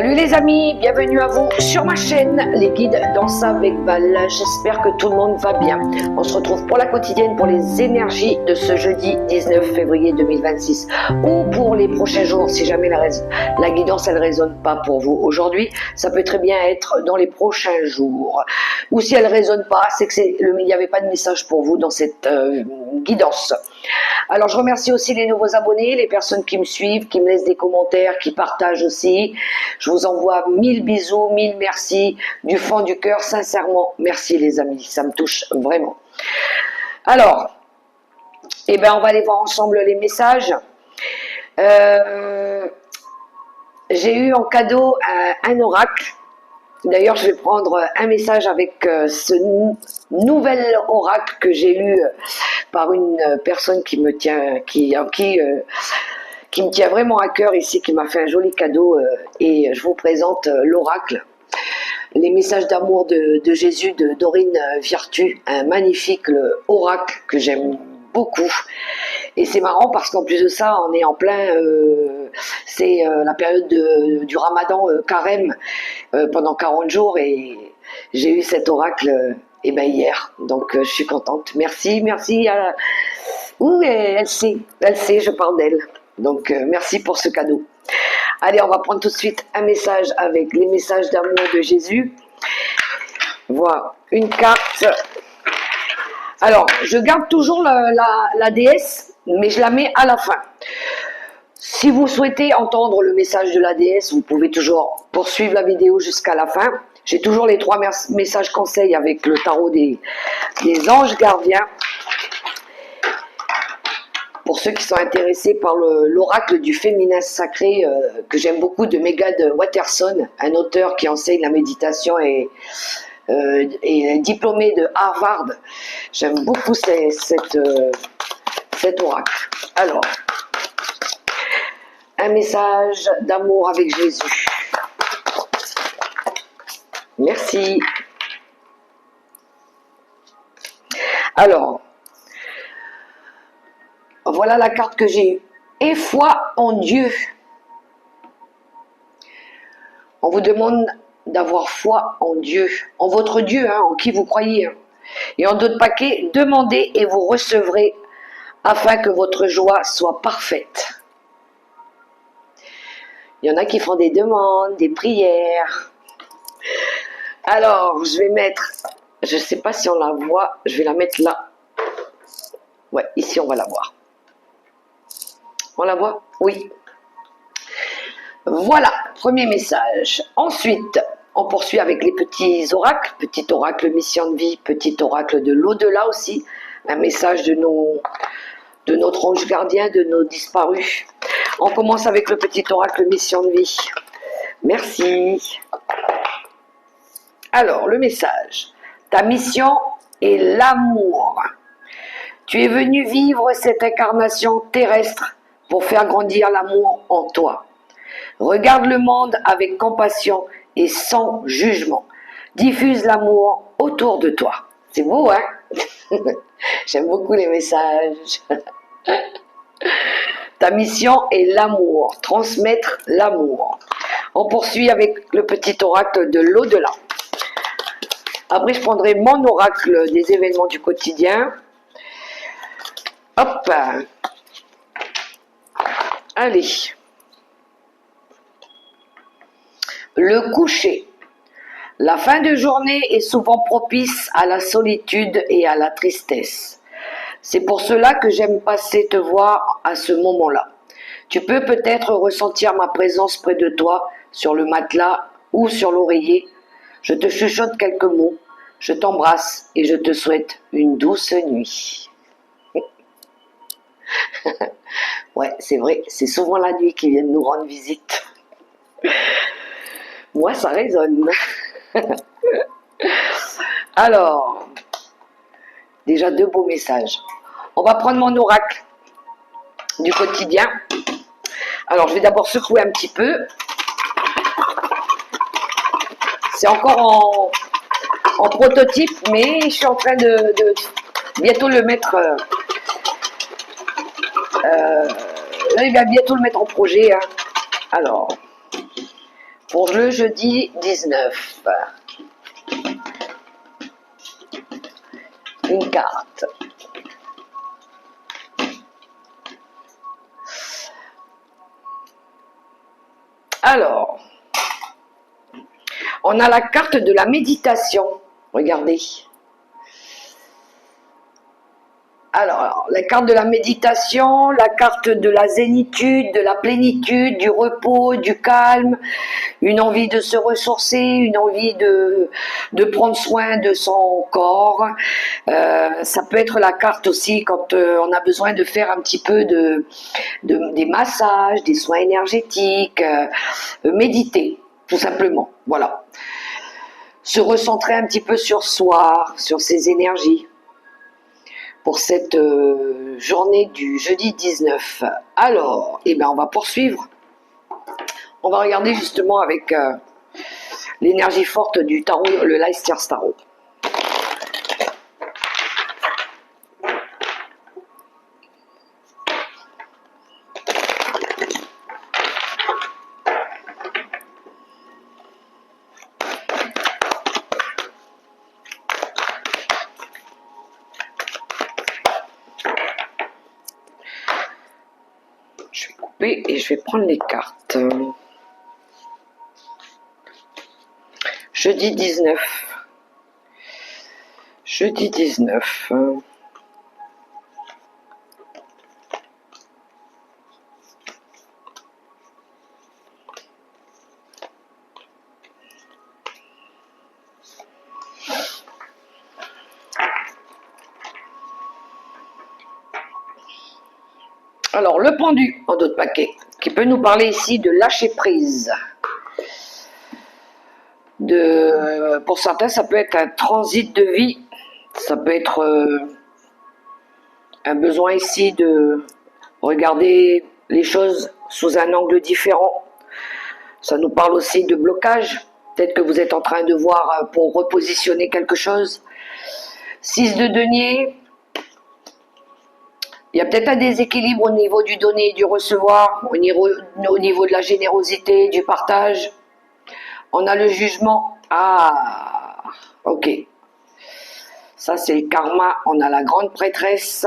Salut les amis, bienvenue à vous sur ma chaîne, les guides Danse avec Val. J'espère que tout le monde va bien. On se retrouve pour la quotidienne, pour les énergies de ce jeudi 19 février 2026 ou pour les prochains jours si jamais la guidance elle résonne pas pour vous aujourd'hui. Ça peut très bien être dans les prochains jours. Ou si elle résonne pas, c'est que il n'y avait pas de message pour vous dans cette guidance. Alors je remercie aussi les nouveaux abonnés, les personnes qui me suivent, qui me laissent des commentaires, qui partagent aussi. Je vous envoie 1000 bisous, 1000 merci du fond du cœur, sincèrement, merci les amis, ça me touche vraiment. Alors, on va aller voir ensemble les messages. J'ai eu en cadeau un oracle. D'ailleurs, je vais prendre un message avec ce nouvel oracle que j'ai eu par une personne qui me tient, qui me tient vraiment à cœur ici, qui m'a fait un joli cadeau et je vous présente l'oracle, les messages d'amour de Jésus de Dorine Virtue, un magnifique oracle que j'aime beaucoup. Et c'est marrant parce qu'en plus de ça, on est en plein, c'est la période du Ramadan carême pendant 40 jours et j'ai eu cet oracle hier. Donc je suis contente. Merci. Oui, elle sait, je parle d'elle. Donc merci pour ce cadeau. Allez, on va prendre tout de suite un message avec les messages d'amour de Jésus. Voilà, une carte. Alors, je garde toujours la déesse, mais je la mets à la fin. Si vous souhaitez entendre le message de la déesse, vous pouvez toujours poursuivre la vidéo jusqu'à la fin. J'ai toujours les 3 messages conseils avec le tarot des anges gardiens. Pour ceux qui sont intéressés par l'oracle du féminin sacré, que j'aime beaucoup, de Megad Watterson, un auteur qui enseigne la méditation et diplômé de Harvard. J'aime beaucoup cet oracle. Alors, un message d'amour avec Jésus. Merci. Alors, voilà la carte que j'ai eue. Et foi en Dieu. On vous demande d'avoir foi en Dieu, en votre Dieu, en qui vous croyez. Et en d'autres paquets, demandez et vous recevrez afin que votre joie soit parfaite. Il y en a qui font des demandes, des prières. Alors, je vais mettre, je ne sais pas si on la voit, je vais la mettre là. Ouais, ici on va la voir. On la voit? Oui. Voilà, premier message. Ensuite, on poursuit avec les petits oracles. Petit oracle mission de vie, petit oracle de l'au-delà aussi. Un message de notre ange gardien, de nos disparus. On commence avec le petit oracle mission de vie. Merci. Alors, le message. Ta mission est l'amour. Tu es venu vivre cette incarnation terrestre pour faire grandir l'amour en toi. Regarde le monde avec compassion et sans jugement. Diffuse l'amour autour de toi. C'est beau, hein? J'aime beaucoup les messages. Ta mission est l'amour, transmettre l'amour. On poursuit avec le petit oracle de l'au-delà. Après, je prendrai mon oracle des événements du quotidien. Hop! Allez. Le coucher. La fin de journée est souvent propice à la solitude et à la tristesse. C'est pour cela que j'aime passer te voir à ce moment-là. Tu peux peut-être ressentir ma présence près de toi, sur le matelas ou sur l'oreiller. Je te chuchote quelques mots, je t'embrasse et je te souhaite une douce nuit. Ouais, c'est vrai, c'est souvent la nuit qu'ils viennent nous rendre visite. Moi, ça résonne. Alors, déjà 2 beaux messages. On va prendre mon oracle du quotidien. Alors, je vais d'abord secouer un petit peu. C'est encore en prototype, mais je suis en train de bientôt le mettre... là, il va bientôt le mettre en projet. Alors, pour le jeudi 19. Une carte. Alors, on a la carte de la méditation. Regardez. Alors, la carte de la méditation, la carte de la zénitude, de la plénitude, du repos, du calme, une envie de se ressourcer, une envie de prendre soin de son corps. Ça peut être la carte aussi quand on a besoin de faire un petit peu des massages, des soins énergétiques, méditer, tout simplement. Voilà. Se recentrer un petit peu sur soi, sur ses énergies. Pour cette journée du jeudi 19. Alors, eh ben, on va poursuivre. On va regarder justement avec l'énergie forte du tarot, le Leicester Tarot. Et je vais prendre les cartes. Jeudi 19. Jeudi 19. Alors, le pendu, en d'autres paquets, qui peut nous parler ici de lâcher prise. Pour certains, ça peut être un transit de vie, ça peut être un besoin ici de regarder les choses sous un angle différent. Ça nous parle aussi de blocage. Peut-être que vous êtes en train de voir pour repositionner quelque chose. 6 de denier. Il y a peut-être un déséquilibre au niveau du donner et du recevoir, au niveau de la générosité, du partage. On a le jugement. Ah, ok. Ça, c'est le karma. On a la grande prêtresse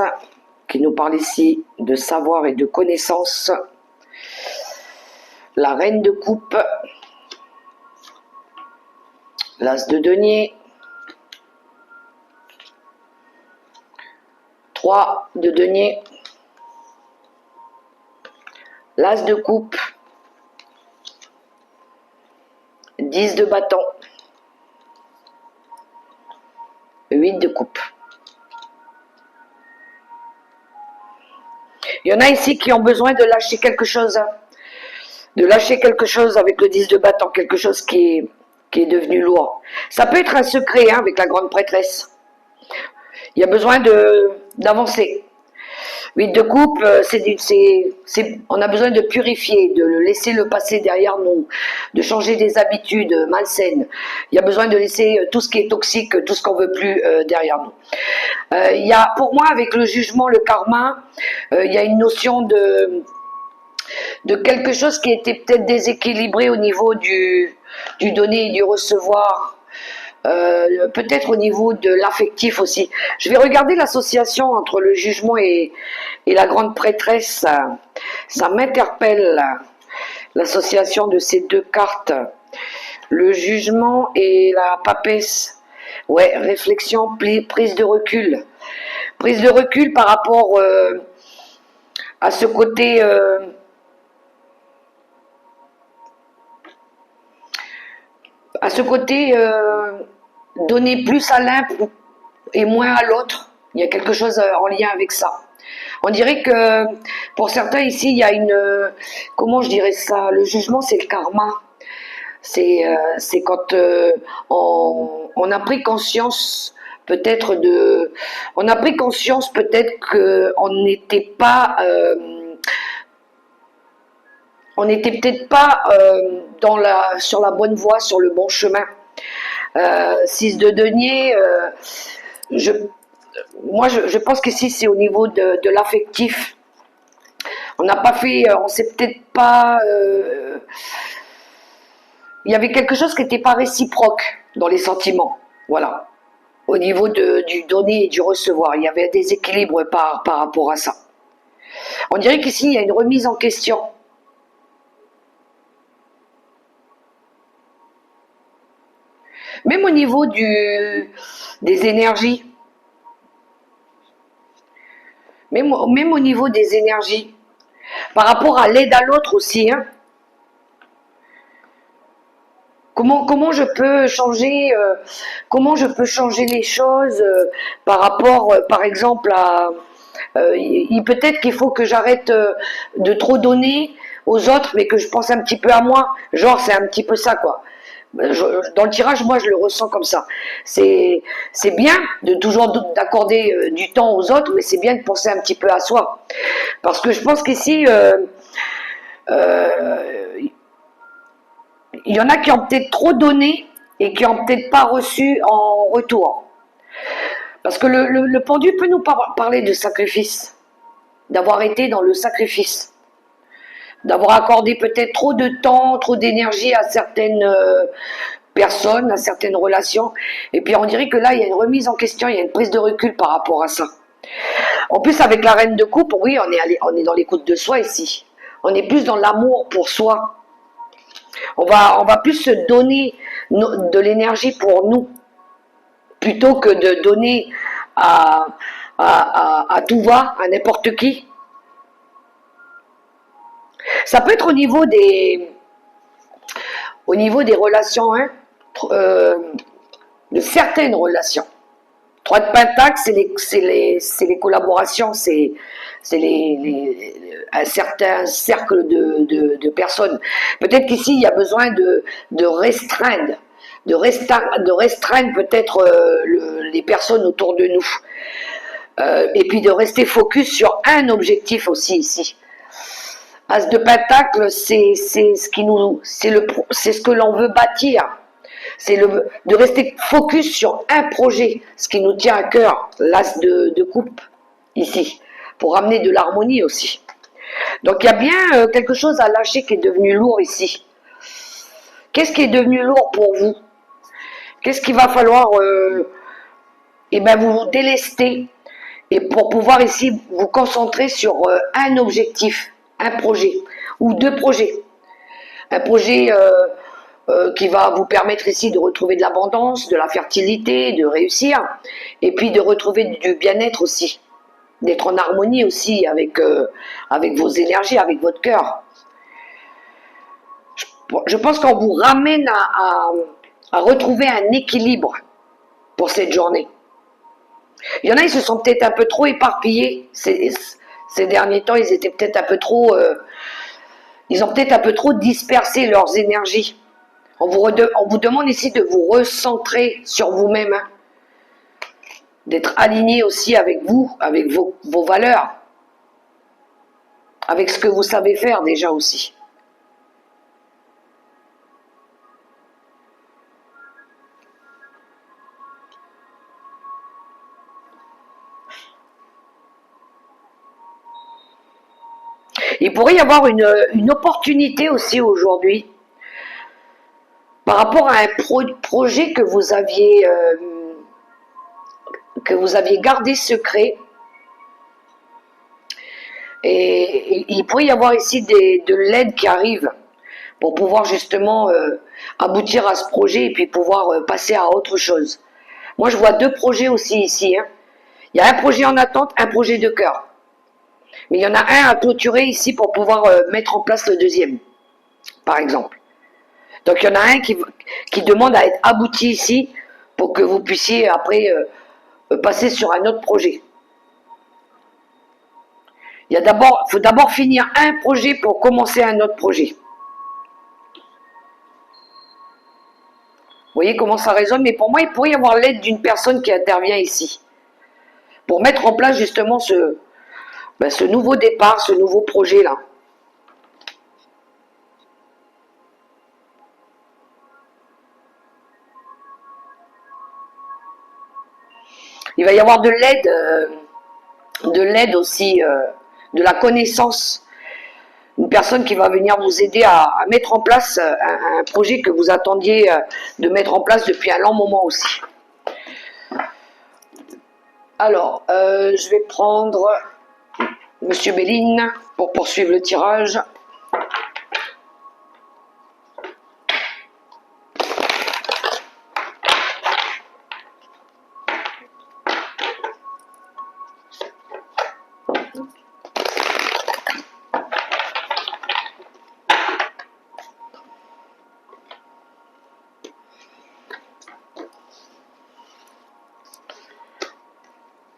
qui nous parle ici de savoir et de connaissance. La reine de coupe. L'as de denier. 3 de denier. L'as de coupe. 10 de bâton. 8 de coupe. Il y en a ici qui ont besoin de lâcher quelque chose. De lâcher quelque chose avec le 10 de bâton. Quelque chose qui est devenu lourd. Ça peut être un secret avec la grande prêtresse. Il y a besoin d'avancer. 8 de coupe, on a besoin de purifier, de laisser le passé derrière nous, de changer des habitudes malsaines. Il y a besoin de laisser tout ce qui est toxique, tout ce qu'on veut plus derrière nous. Il y a, pour moi, avec le jugement, le karma, il y a une notion de quelque chose qui était peut-être déséquilibré au niveau du donner et du recevoir. Peut-être au niveau de l'affectif aussi. Je vais regarder l'association entre le jugement et la grande prêtresse. Ça m'interpelle, l'association de ces deux cartes. Le jugement et la papesse. Ouais, réflexion, prise de recul. Prise de recul par rapport à ce côté... donner plus à l'un et moins à l'autre. Il y a quelque chose en lien avec ça. On dirait que pour certains ici, il y a comment je dirais ça, le jugement, c'est le karma. C'est quand on a pris conscience peut-être qu'on n'était pas... on n'était peut-être pas sur la bonne voie, sur le bon chemin. 6 de denier, moi je pense qu'ici c'est au niveau de l'affectif. On n'a pas fait, on s'est peut-être pas il y avait quelque chose qui n'était pas réciproque dans les sentiments. Voilà. Au niveau du donner et du recevoir, il y avait un déséquilibre par rapport à ça. On dirait qu'ici, il y a une remise en question. Même au niveau des énergies, même au niveau des énergies, par rapport à l'aide à l'autre aussi, hein. Comment je peux changer, les choses par rapport, par exemple, à peut-être qu'il faut que j'arrête de trop donner aux autres, mais que je pense un petit peu à moi. Genre, c'est un petit peu ça, quoi. Dans le tirage, moi, je le ressens comme ça. C'est bien de toujours d'accorder du temps aux autres, mais c'est bien de penser un petit peu à soi. Parce que je pense qu'ici, euh, il y en a qui ont peut-être trop donné et qui n'ont peut-être pas reçu en retour. Parce que le pendu peut nous parler de sacrifice, d'avoir été dans le sacrifice, d'avoir accordé peut-être trop de temps, trop d'énergie à certaines personnes, à certaines relations. Et puis on dirait que là, il y a une remise en question, il y a une prise de recul par rapport à ça. En plus, avec la reine de coupe, oui, on est dans l'écoute de soi ici. On est plus dans l'amour pour soi. On va plus se donner de l'énergie pour nous, plutôt que de donner à tout va, à n'importe qui. Ça peut être au niveau des relations, hein, de certaines relations. Trois de Pentacle, c'est les collaborations, c'est un certain cercle de personnes. Peut-être qu'ici, il y a besoin de restreindre, de restreindre peut-être les personnes autour de nous. Et puis de rester focus sur un objectif aussi ici. As de Pentacle, c'est ce que l'on veut bâtir. C'est de rester focus sur un projet, ce qui nous tient à cœur, l'as de coupe, ici, pour amener de l'harmonie aussi. Donc il y a bien quelque chose à lâcher qui est devenu lourd ici. Qu'est-ce qui est devenu lourd pour vous? Qu'est-ce qu'il va falloir vous délester et pour pouvoir ici vous concentrer sur un objectif, un projet ou deux projets. Un projet qui va vous permettre ici de retrouver de l'abondance, de la fertilité, de réussir, et puis de retrouver du bien-être aussi, d'être en harmonie aussi avec vos énergies, avec votre cœur. Je pense qu'on vous ramène à retrouver un équilibre pour cette journée. Il y en a, ils se sont peut-être un peu trop éparpillés ces derniers temps, ils étaient peut-être un peu trop... ils ont peut-être un peu trop dispersé leurs énergies. On vous demande ici de vous recentrer sur vous-même, hein, d'être aligné aussi avec vous, avec vos valeurs, avec ce que vous savez faire déjà aussi. Il pourrait y avoir une opportunité aussi aujourd'hui par rapport à un projet que vous aviez gardé secret. Et il pourrait y avoir ici de l'aide qui arrive pour pouvoir justement aboutir à ce projet et puis pouvoir passer à autre chose. Moi, je vois deux projets aussi ici, hein. Il y a un projet en attente, un projet de cœur. Mais il y en a un à clôturer ici pour pouvoir mettre en place le deuxième, par exemple. Donc il y en a un qui demande à être abouti ici pour que vous puissiez après passer sur un autre projet. Il faut d'abord finir un projet pour commencer un autre projet. Vous voyez comment ça résonne, mais pour moi, il pourrait y avoir l'aide d'une personne qui intervient ici pour mettre en place justement ce nouveau départ, ce nouveau projet-là. Il va y avoir de l'aide aussi, de la connaissance. Une personne qui va venir vous aider à mettre en place un projet que vous attendiez de mettre en place depuis un long moment aussi. Alors, je vais prendre Monsieur Béline pour poursuivre le tirage.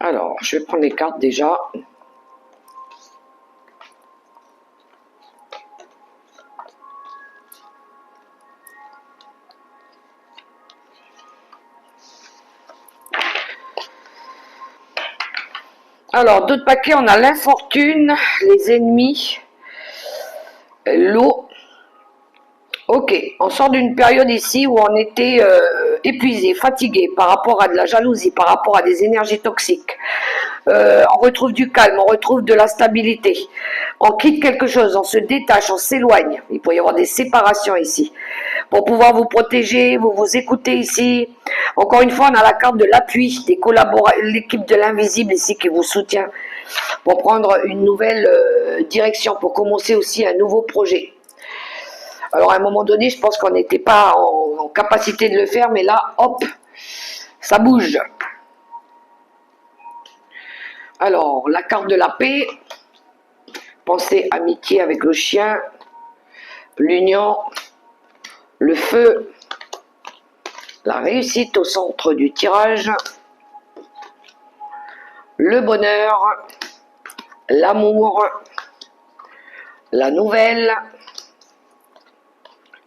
Alors, je vais prendre les cartes déjà. Alors, d'autres paquets, on a l'infortune, les ennemis, l'eau. Ok, on sort d'une période ici où on était épuisé, fatigué par rapport à de la jalousie, par rapport à des énergies toxiques. On retrouve du calme, on retrouve de la stabilité. On quitte quelque chose, on se détache, on s'éloigne. Il peut y avoir des séparations ici. Pour pouvoir vous protéger, vous vous écoutez ici. Encore une fois, on a la carte de l'appui, l'équipe de l'invisible ici qui vous soutient pour prendre une nouvelle direction, pour commencer aussi un nouveau projet. Alors à un moment donné, je pense qu'on n'était pas en capacité de le faire, mais là, hop, ça bouge. Alors, la carte de la paix, pensez amitié avec le chien, l'union, le feu, la réussite au centre du tirage, le bonheur, l'amour, la nouvelle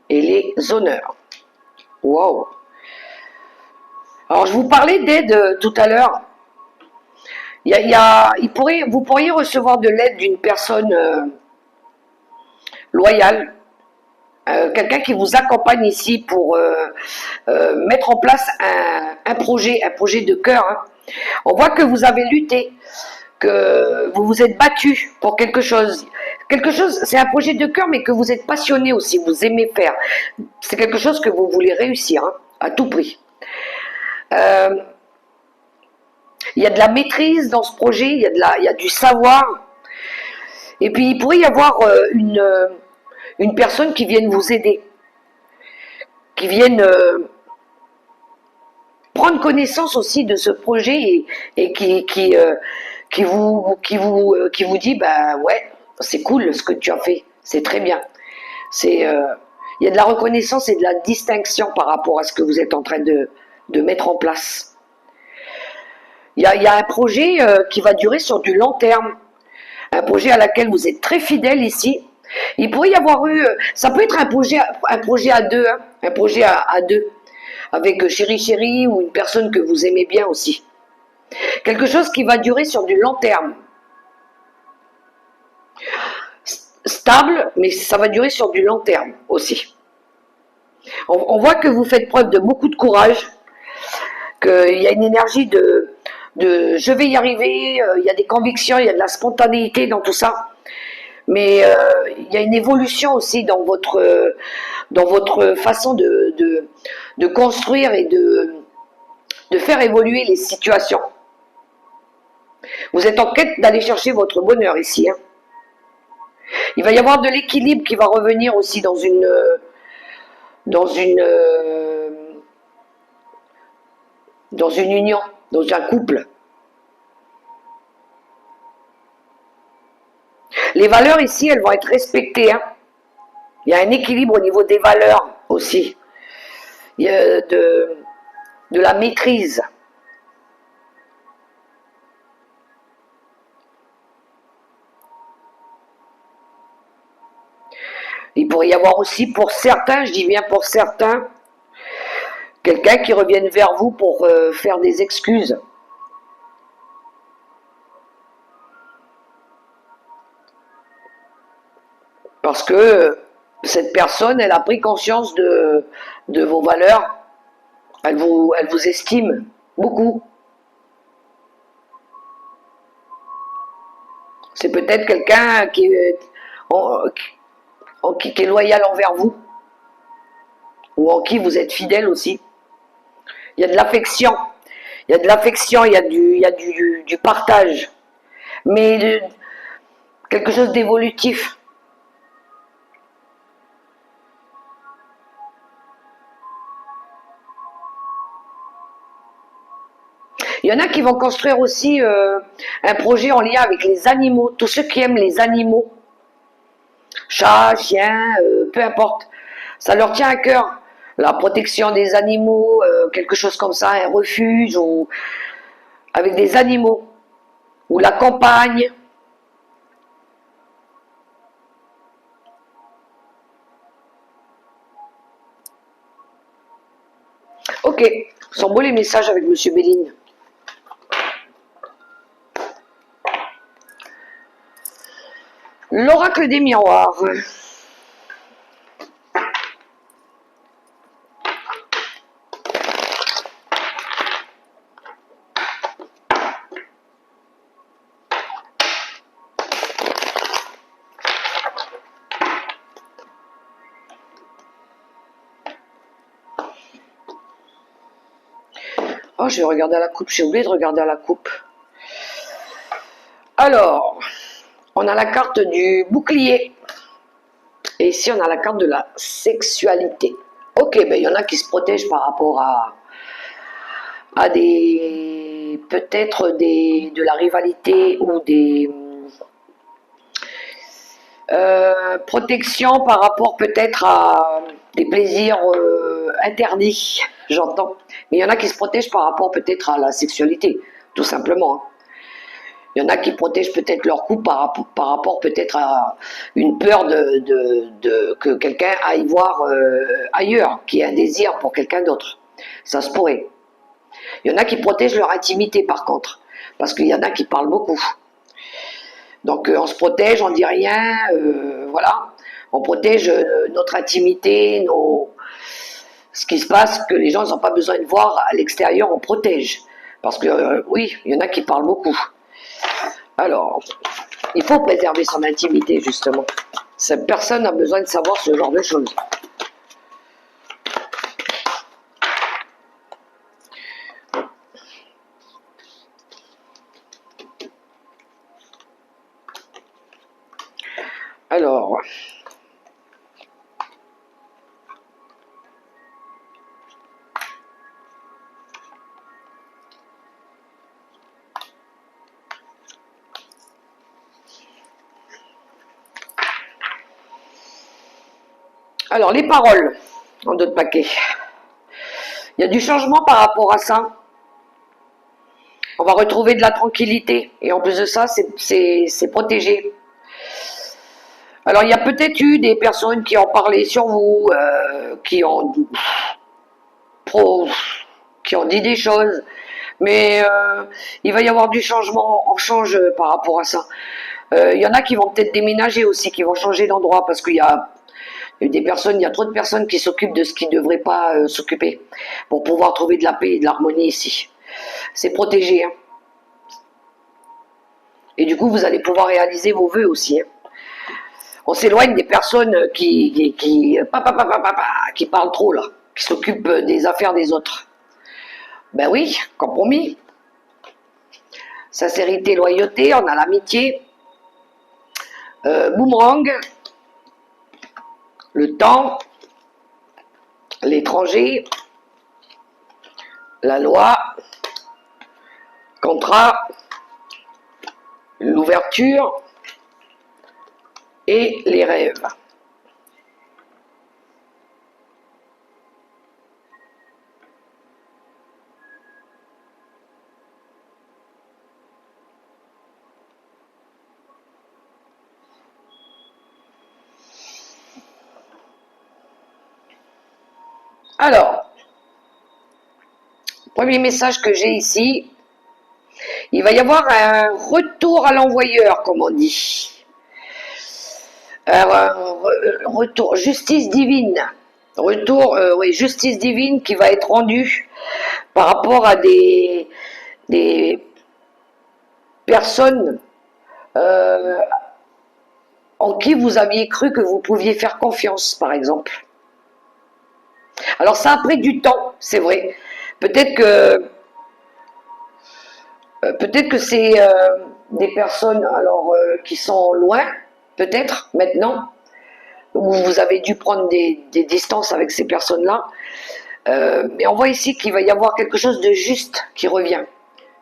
et les honneurs. Wow. Alors, je vous parlais d'aide tout à l'heure. Vous pourriez recevoir de l'aide d'une personne loyale, quelqu'un qui vous accompagne ici pour mettre en place un projet de cœur. Hein. On voit que vous avez lutté, que vous vous êtes battu pour quelque chose. Quelque chose, c'est un projet de cœur, mais que vous êtes passionné aussi, vous aimez faire. C'est quelque chose que vous voulez réussir, hein, à tout prix. Il y a de la maîtrise dans ce projet, il y a du savoir. Et puis, il pourrait y avoir une personne qui vienne vous aider, qui vienne prendre connaissance aussi de ce projet et qui vous dit, bah ouais, c'est cool ce que tu as fait, c'est très bien. Il y a de la reconnaissance et de la distinction par rapport à ce que vous êtes en train de mettre en place. Il y a un projet qui va durer sur du long terme, un projet à laquelle vous êtes très fidèle ici. Il pourrait y avoir eu, ça peut être un projet à deux, hein, un projet à deux, avec chéri ou une personne que vous aimez bien aussi. Quelque chose qui va durer sur du long terme. Stable, mais ça va durer sur du long terme aussi. On voit que vous faites preuve de beaucoup de courage, qu'il y a une énergie de je vais y arriver, il y a des convictions, il y a de la spontanéité dans tout ça. Mais il y a une évolution aussi dans votre façon de construire et de faire évoluer les situations. Vous êtes en quête d'aller chercher votre bonheur ici. Hein. Il va y avoir de l'équilibre qui va revenir aussi dans une union, dans un couple. Les valeurs ici, elles vont être respectées. Hein. Il y a un équilibre au niveau des valeurs aussi. Il y a de la maîtrise. Il pourrait y avoir aussi pour certains, je dis bien pour certains, quelqu'un qui revienne vers vous pour faire des excuses. Parce que cette personne, elle a pris conscience de vos valeurs, elle vous estime beaucoup. C'est peut-être quelqu'un en qui est loyal envers vous, ou en qui vous êtes fidèle aussi. Il y a de l'affection, il y a de l'affection, il y a du partage, mais quelque chose d'évolutif. Il y en a qui vont construire aussi un projet en lien avec les animaux, tous ceux qui aiment les animaux, chats, chiens, peu importe. Ça leur tient à cœur, la protection des animaux, quelque chose comme ça, un refuge, ou avec des animaux, ou la campagne. Ok, sont beaux les messages avec Monsieur Béline. L'oracle des miroirs. Oh, je vais regarder à la coupe, j'ai oublié de regarder à la coupe. Alors, on a la carte du bouclier. Et ici, on a la carte de la sexualité. Ok, ben il y en a qui se protègent par rapport à des peut-être de la rivalité ou des protections par rapport peut-être à des plaisirs interdits, j'entends. Mais il y en a qui se protègent par rapport peut-être à la sexualité, tout simplement. Il y en a qui protègent peut-être leur couple par rapport peut-être à une peur que quelqu'un aille voir ailleurs, qui ait un désir pour quelqu'un d'autre. Ça se pourrait. Il y en a qui protègent leur intimité par contre, parce qu'il y en a qui parlent beaucoup. Donc on se protège, on dit rien, voilà. On protège notre intimité, ce qui se passe, que les gens n'ont pas besoin de voir à l'extérieur, on protège. Parce que oui, il y en a qui parlent beaucoup. Alors, il faut préserver son intimité, justement. Personne n'a besoin de savoir ce genre de choses. Alors, les paroles, en d'autres paquets. Il y a du changement par rapport à ça. On va retrouver de la tranquillité. Et en plus de ça, c'est protégé. Alors, il y a peut-être eu des personnes qui ont parlé sur vous, qui ont dit des choses. Mais il va y avoir du changement. On change par rapport à ça. Il y en a qui vont peut-être déménager aussi, qui vont changer d'endroit parce qu'il y a des personnes, il y a trop de personnes qui s'occupent de ce qui ne devraient pas s'occuper pour pouvoir trouver de la paix et de l'harmonie ici. C'est protégé. Hein. Et du coup, vous allez pouvoir réaliser vos vœux aussi. Hein. On s'éloigne des personnes qui parlent trop là, qui s'occupent des affaires des autres. Ben oui, compromis. Sincérité, loyauté, on a l'amitié. Boomerang, le temps, l'étranger, la loi, contrat, l'ouverture et les rêves. Alors, premier message que j'ai ici, il va y avoir un retour à l'envoyeur, comme on dit. Retour, justice divine. Retour, oui, justice divine qui va être rendue par rapport à des personnes en qui vous aviez cru que vous pouviez faire confiance, par exemple. Alors ça a pris du temps, c'est vrai. Peut-être que c'est des personnes alors qui sont loin, peut-être maintenant, où vous avez dû prendre des distances avec ces personnes-là. Mais on voit ici qu'il va y avoir quelque chose de juste qui revient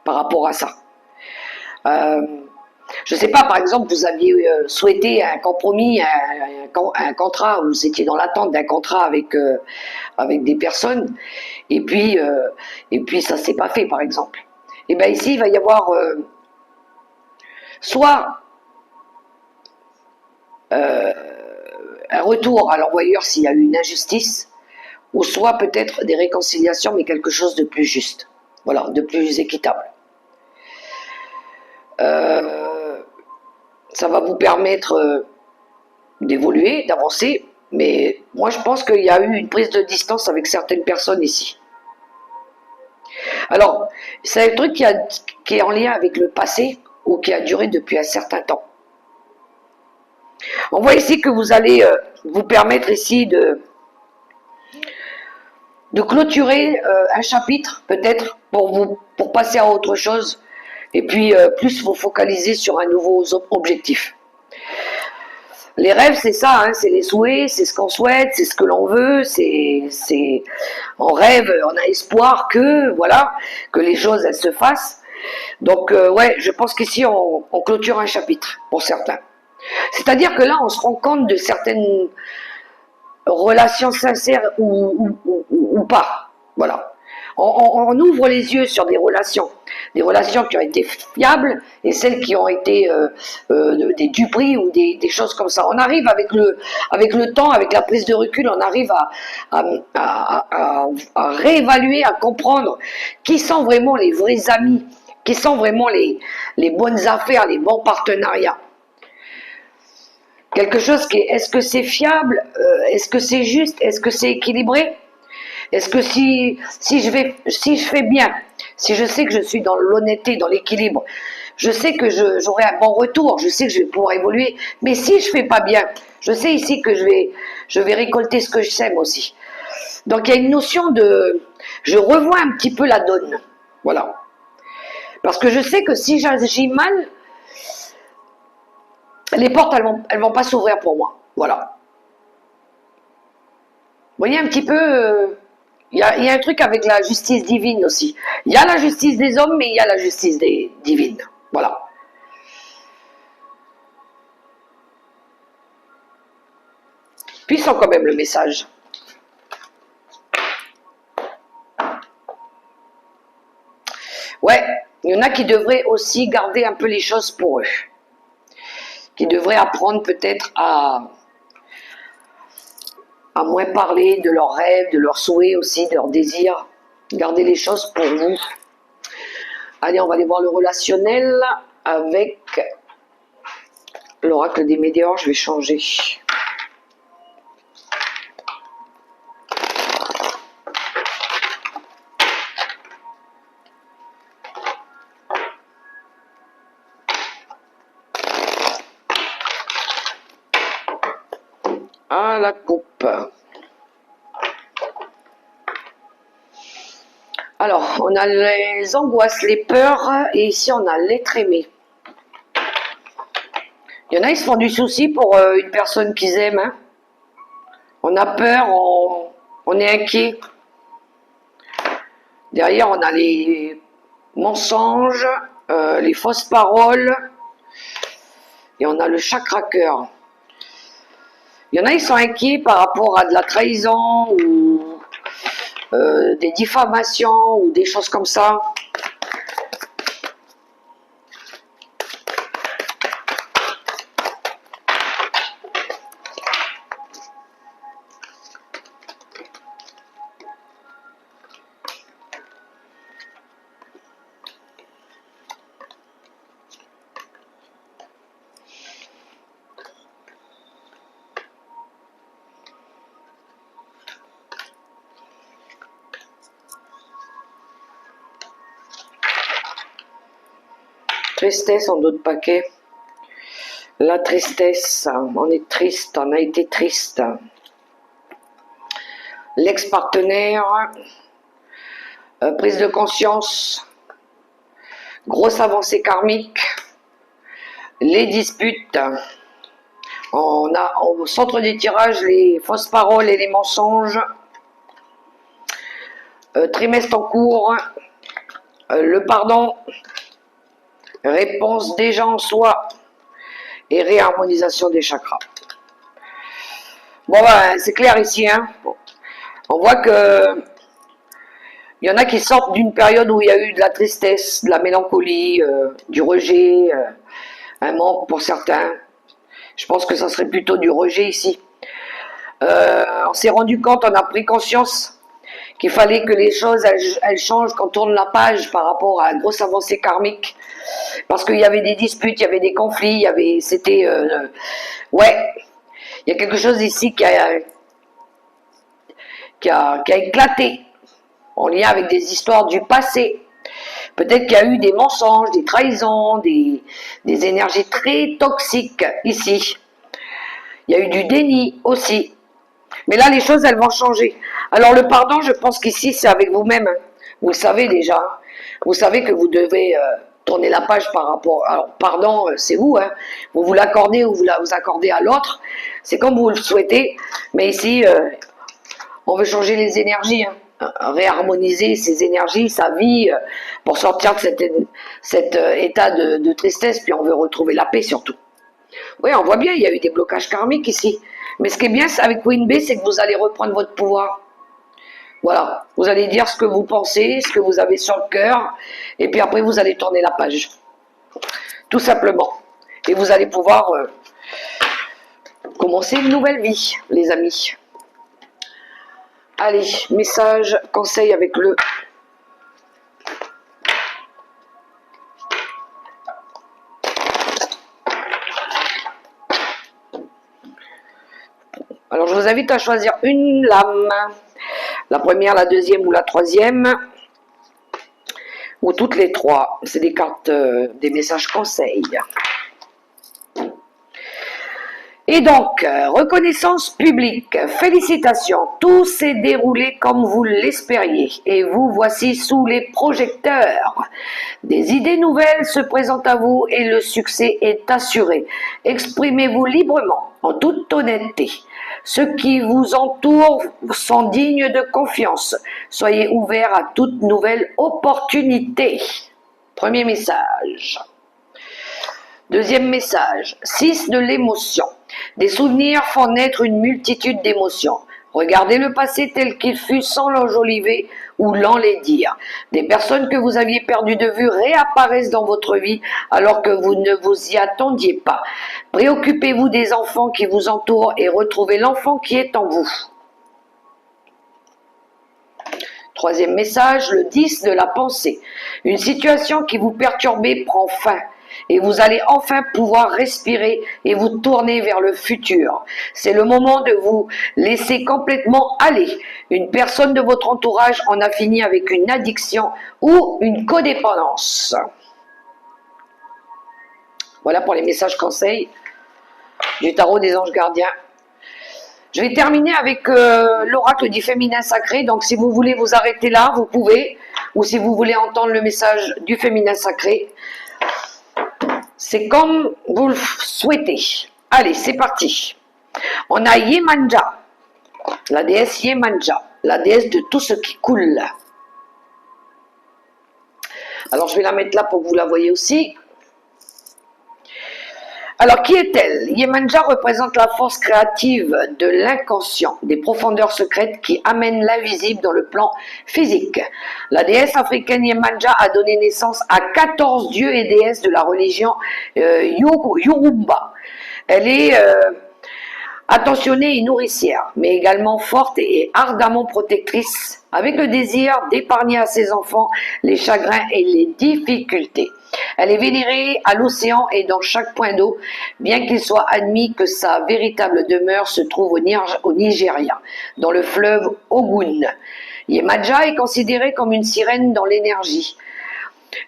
par rapport à ça. Euh, je ne sais pas, par exemple, vous aviez souhaité un compromis, un contrat, vous étiez dans l'attente d'un contrat avec des personnes, et puis ça ne s'est pas fait, par exemple. Et bien ici, il va y avoir soit un retour à l'envoyeur s'il y a eu une injustice, ou soit peut-être des réconciliations, mais quelque chose de plus juste, voilà, de plus équitable. Ça va vous permettre d'évoluer, d'avancer, mais moi je pense qu'il y a eu une prise de distance avec certaines personnes ici. Alors, c'est un truc qui est en lien avec le passé ou qui a duré depuis un certain temps. On voit ici que vous allez vous permettre ici de clôturer un chapitre peut-être pour passer à autre chose et puis plus vous focaliser sur un nouveau objectif. Les rêves, c'est ça, hein, c'est les souhaits, c'est ce qu'on souhaite, c'est ce que l'on veut, on rêve, on a espoir que, voilà, que les choses elles se fassent. Donc ouais, je pense qu'ici on clôture un chapitre pour certains. C'est-à-dire que là, on se rend compte de certaines relations sincères ou pas. Voilà. On ouvre les yeux sur des relations qui ont été fiables et celles qui ont été des duperies ou des choses comme ça. On arrive avec le temps, avec la prise de recul, on arrive à réévaluer, à comprendre qui sont vraiment les vrais amis, qui sont vraiment les bonnes affaires, les bons partenariats. Quelque chose qui est-ce que c'est fiable, est-ce que c'est juste, est-ce que c'est équilibré, est-ce que si je fais bien, si je sais que je suis dans l'honnêteté, dans l'équilibre, je sais que j'aurai un bon retour, je sais que je vais pouvoir évoluer, mais si je fais pas bien, je sais ici que je vais récolter ce que je sème aussi. Donc il y a une notion je revois un petit peu la donne, voilà, parce que je sais que si j'agis mal, les portes elles vont pas s'ouvrir pour moi, voilà. Vous voyez un petit peu, il y a un truc avec la justice divine aussi. Il y a la justice des hommes, mais il y a la justice divine. Voilà. Puissant quand même le message. Ouais, il y en a qui devraient aussi garder un peu les choses pour eux. Qui devraient apprendre peut-être à moins parler de leurs rêves, de leurs souhaits aussi, de leurs désirs. Garder les choses pour vous. Allez, on va aller voir le relationnel avec l'oracle des médiors. Je vais changer. Ah, la coupe. Alors, on a les angoisses, les peurs, et ici on a l'être aimé. Il y en a, ils se font du souci pour une personne qu'ils aiment. Hein. On a peur, on est inquiet. Derrière, on a les mensonges, les fausses paroles, et on a le chakra cœur. Il y en a, ils sont inquiets par rapport à de la trahison ou des diffamations ou des choses comme ça. Tristesse en d'autres paquets. La tristesse, on est triste, on a été triste. L'ex-partenaire, prise de conscience, grosse avancée karmique, les disputes. On a au centre des tirages les fausses paroles et les mensonges. Trimestre en cours, le pardon, réponse déjà en soi et réharmonisation des chakras. Bon, ben, c'est clair ici, hein. On voit que il y en a qui sortent d'une période où il y a eu de la tristesse, de la mélancolie, du rejet, un manque pour certains. Je pense que ça serait plutôt du rejet ici. On s'est rendu compte, on a pris conscience qu'il fallait que les choses elles changent, qu'on tourne la page par rapport à la grosse avancée karmique. Parce qu'il y avait des disputes, il y avait des conflits, il y avait, c'était, ouais, il y a quelque chose ici qui a éclaté en lien avec des histoires du passé. Peut-être qu'il y a eu des mensonges, des trahisons, des énergies très toxiques ici. Il y a eu du déni aussi. Mais là, les choses, elles vont changer. Alors, le pardon, je pense qu'ici, c'est avec vous-même. Vous le savez déjà. Vous savez que vous devez tourner la page par rapport... Alors, pardon, c'est vous. Hein. Vous l'accordez ou vous accordez à l'autre. C'est comme vous le souhaitez. Mais ici, on veut changer les énergies. Hein. Réharmoniser ses énergies, sa vie, pour sortir de cet état de tristesse. Puis on veut retrouver la paix surtout. Oui, on voit bien, il y a eu des blocages karmiques ici. Mais ce qui est bien avec Queen B, c'est que vous allez reprendre votre pouvoir. Voilà, vous allez dire ce que vous pensez, ce que vous avez sur le cœur, et puis après vous allez tourner la page. Tout simplement. Et vous allez pouvoir commencer une nouvelle vie, les amis. Allez, message, conseil avec le... Alors, je vous invite à choisir une lame. La première, la deuxième ou la troisième. Ou toutes les trois. C'est des cartes, des messages conseils. Et donc, reconnaissance publique, félicitations, tout s'est déroulé comme vous l'espériez et vous voici sous les projecteurs. Des idées nouvelles se présentent à vous et le succès est assuré. Exprimez-vous librement, en toute honnêteté. Ceux qui vous entourent sont dignes de confiance. Soyez ouverts à toute nouvelle opportunité. Premier message. Deuxième message, 6 de l'émotion. Des souvenirs font naître une multitude d'émotions. Regardez le passé tel qu'il fut sans l'enjoliver ou l'enlaidir. Des personnes que vous aviez perdues de vue réapparaissent dans votre vie alors que vous ne vous y attendiez pas. Préoccupez-vous des enfants qui vous entourent et retrouvez l'enfant qui est en vous. Troisième message, le 10 de la pensée. Une situation qui vous perturbait prend fin. Et vous allez enfin pouvoir respirer et vous tourner vers le futur. C'est le moment de vous laisser complètement aller. Une personne de votre entourage en a fini avec une addiction ou une codépendance. Voilà pour les messages conseils du tarot des anges gardiens. Je vais terminer avec l'oracle du féminin sacré. Donc si vous voulez vous arrêter là, vous pouvez. Ou si vous voulez entendre le message du féminin sacré, c'est comme vous le souhaitez. Allez, c'est parti. On a Yemanja, la déesse Yemanja, la déesse de tout ce qui coule. Alors, je vais la mettre là pour que vous la voyez aussi. Alors, qui est-elle? Yemanja représente la force créative de l'inconscient, des profondeurs secrètes qui amènent l'invisible dans le plan physique. La déesse africaine Yemanja a donné naissance à 14 dieux et déesses de la religion Yoruba. Elle est attentionnée et nourricière, mais également forte et ardemment protectrice, avec le désir d'épargner à ses enfants les chagrins et les difficultés. Elle est vénérée à l'océan et dans chaque point d'eau, bien qu'il soit admis que sa véritable demeure se trouve au Nigeria, dans le fleuve Ogun. Yemanja est considérée comme une sirène dans l'énergie.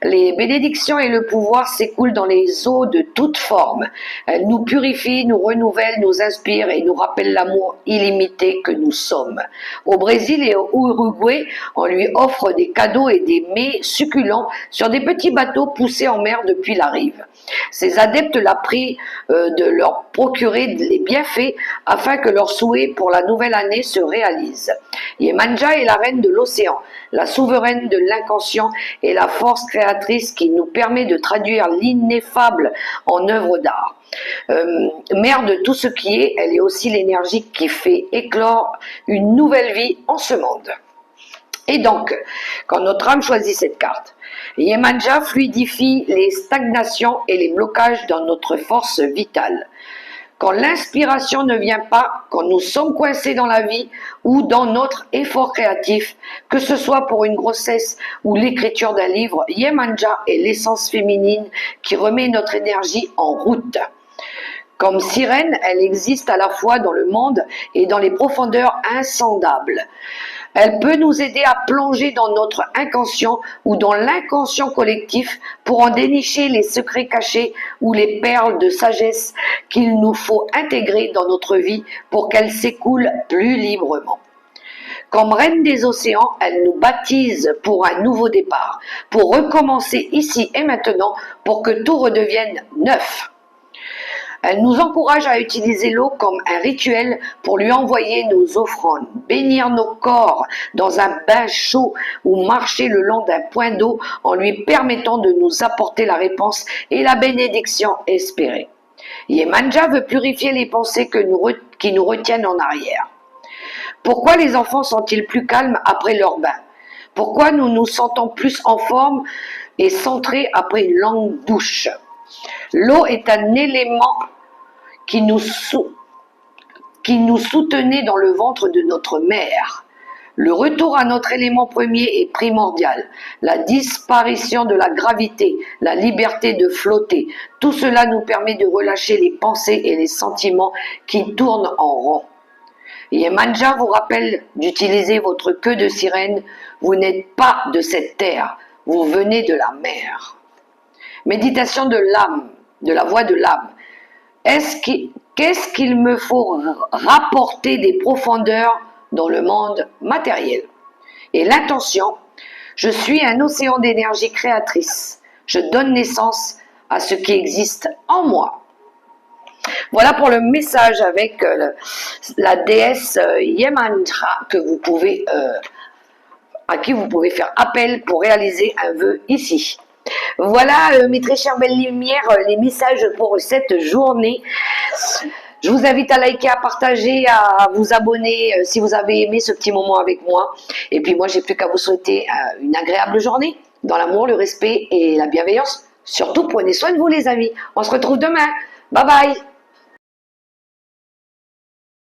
Les bénédictions et le pouvoir s'écoulent dans les eaux de toute forme. Elles nous purifient, nous renouvellent, nous inspirent et nous rappellent l'amour illimité que nous sommes. Au Brésil et au Uruguay, on lui offre des cadeaux et des mets succulents sur des petits bateaux poussés en mer depuis la rive. Ces adeptes la prient de leur procurer les bienfaits afin que leurs souhaits pour la nouvelle année se réalisent. Yemanja est la reine de l'océan, la souveraine de l'inconscient et la force créatrice qui nous permet de traduire l'ineffable en œuvre d'art. Mère de tout ce qui est, elle est aussi l'énergie qui fait éclore une nouvelle vie en ce monde. Et donc, quand notre âme choisit cette carte, Yemanja fluidifie les stagnations et les blocages dans notre force vitale. Quand l'inspiration ne vient pas, quand nous sommes coincés dans la vie ou dans notre effort créatif, que ce soit pour une grossesse ou l'écriture d'un livre, Yemanja est l'essence féminine qui remet notre énergie en route. Comme sirène, elle existe à la fois dans le monde et dans les profondeurs insondables. Elle peut nous aider à plonger dans notre inconscient ou dans l'inconscient collectif pour en dénicher les secrets cachés ou les perles de sagesse qu'il nous faut intégrer dans notre vie pour qu'elle s'écoule plus librement. Comme reine des océans, elle nous baptise pour un nouveau départ, pour recommencer ici et maintenant pour que tout redevienne neuf. Elle nous encourage à utiliser l'eau comme un rituel pour lui envoyer nos offrandes, bénir nos corps dans un bain chaud ou marcher le long d'un point d'eau en lui permettant de nous apporter la réponse et la bénédiction espérée. Yemanja veut purifier les pensées qui nous retiennent en arrière. Pourquoi les enfants sont-ils plus calmes après leur bain? Pourquoi nous nous sentons plus en forme et centrés après une longue douche? L'eau est un élément qui nous soutenait dans le ventre de notre mère. Le retour à notre élément premier est primordial. La disparition de la gravité, la liberté de flotter, tout cela nous permet de relâcher les pensées et les sentiments qui tournent en rond. Yemanja vous rappelle d'utiliser votre queue de sirène. Vous n'êtes pas de cette terre, vous venez de la mer. Méditation de l'âme, de la voix de l'âme. Qu'est-ce qu'il me faut rapporter des profondeurs dans le monde matériel? Et l'intention, je suis un océan d'énergie créatrice. Je donne naissance à ce qui existe en moi. Voilà pour le message avec la déesse Yemanja à qui vous pouvez faire appel pour réaliser un vœu ici. Voilà mes très chères belles lumières, les messages pour cette journée. Je vous invite à liker, à partager, à vous abonner si vous avez aimé ce petit moment avec moi. Et puis moi, j'ai plus qu'à vous souhaiter une agréable journée dans l'amour, le respect et la bienveillance. Surtout, prenez soin de vous les amis. On se retrouve demain. Bye bye.